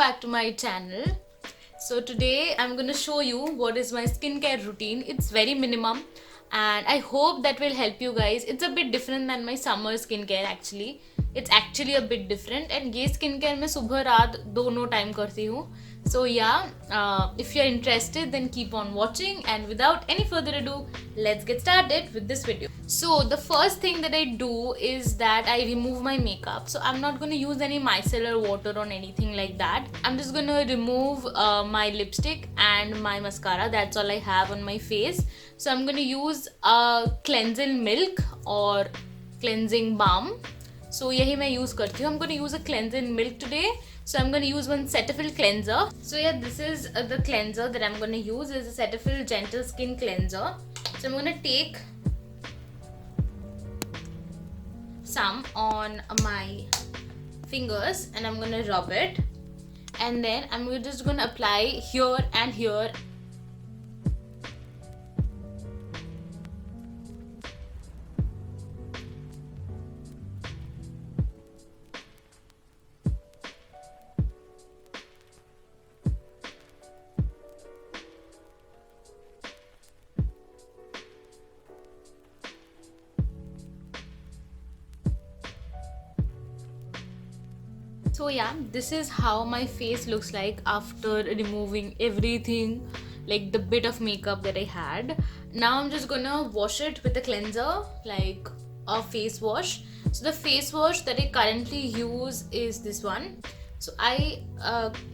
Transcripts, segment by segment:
back to my channel. So today I'm gonna show you what is my skincare routine. It's very minimum and I hope that will help you guys. It's a bit different than my summer skincare actually. It's actually a bit different and ये skincare मैं सुबह रात दोनों time करती हूँ. So yeah, if you're interested then keep on watching, and without any further ado, let's get started with this video. So the first thing that I do is that I remove my makeup. So I'm not going to use any micellar water or anything like that. I'm just going to remove my lipstick and my mascara. That's all I have on my face. So I'm going to use a cleansing milk or cleansing balm. So यही मैं use करती हूँ. I'm going to use a cleansing milk today. So I'm going to use one Cetaphil cleanser. So yeah, this is the cleanser that I'm going to use. Is a Cetaphil Gentle Skin Cleanser. So I'm going to take some on my fingers and I'm going to rub it. And then I'm just going to apply here and here. So yeah, this is how my face looks like after removing everything, like the bit of makeup that I had. Now I'm just gonna wash it with a cleanser, like a face wash. So the face wash that I currently use is this one. So I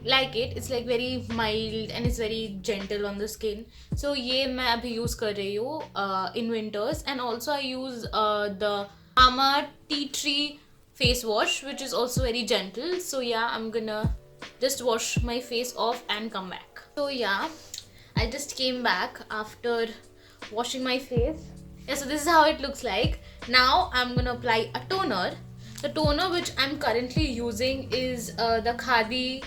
like it. It's like very mild and it's very gentle on the skin. So ये मैं अभी use कर रही हूँ in winters, and also I use the Mama Tea Tree face wash, which is also very gentle. So yeah, I'm gonna just wash my face off and come back. So yeah, I just came back after washing my face. Yeah, so this is how it looks like. Now I'm gonna apply a toner. The toner which I'm currently using is the Khadi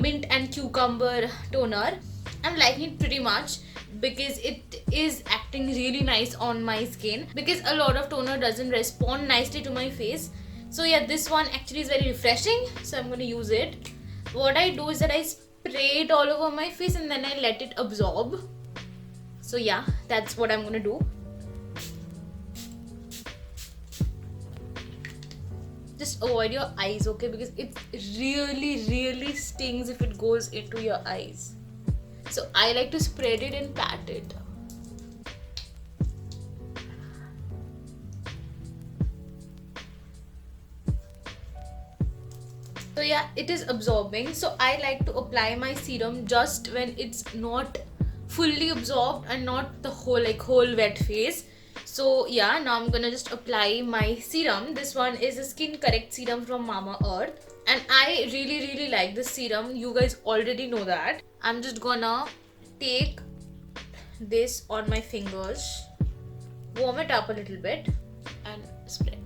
mint and cucumber toner. I'm liking it pretty much because it is acting really nice on my skin, because a lot of toner doesn't respond nicely to my face. So yeah, this one actually is very refreshing, so I'm going to use it. What I do is that I spray it all over my face and then I let it absorb. So yeah, that's what I'm going to do. Just avoid your eyes, okay, because it really stings if it goes into your eyes. So I like to spread it and pat it. So yeah, it is absorbing. So I like to apply my serum just when it's not fully absorbed and not the whole wet face. So yeah, now I'm gonna just apply my serum. This one is a Skin Correct serum from Mama Earth, and I really like this serum. You guys already know that. I'm just gonna take this on my fingers, warm it up a little bit and spread it.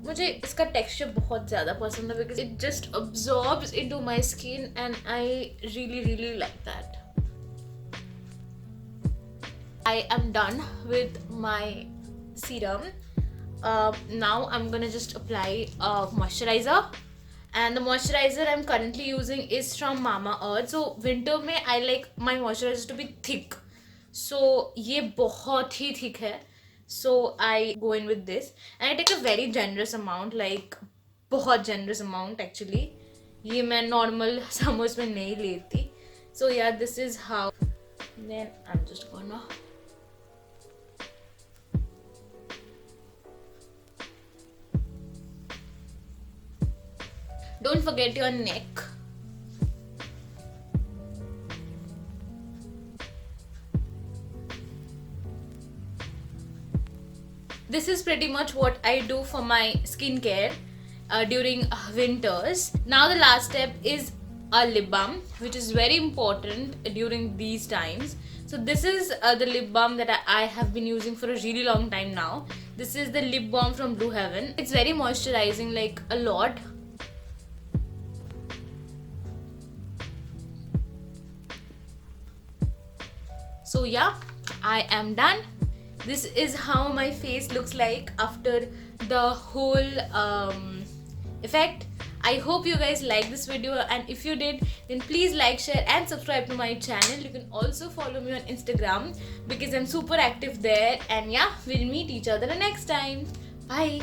मुझे इसका texture बहुत ज़्यादा पसंद है because it just absorbs into my skin and I really like that. I am done with my serum. Now I'm gonna just apply moisturizer, and the moisturizer I'm currently using is from Mama Earth. So winter में I like my moisturizer to be thick. So ये बहुत ही thick है. So I go in with this and I take a very generous amount, like बहुत generous amount actually. ये मैं normal summers में नहीं लेती. So yeah, this is how. Then I'm just gonna don't forget your neck. This is pretty much what I do for my skincare during winters. Now the last step is a lip balm, which is very important during these times. So this is the lip balm that I have been using for a really long time now. This is the lip balm from Blue Heaven. It's very moisturizing, like a lot. So yeah, I am done. This is how my face looks like after the whole effect. I hope you guys like this video, and if you did, then please like, share and subscribe to my channel. You can also follow me on Instagram because I'm super active there. And yeah, we'll meet each other the next time. Bye.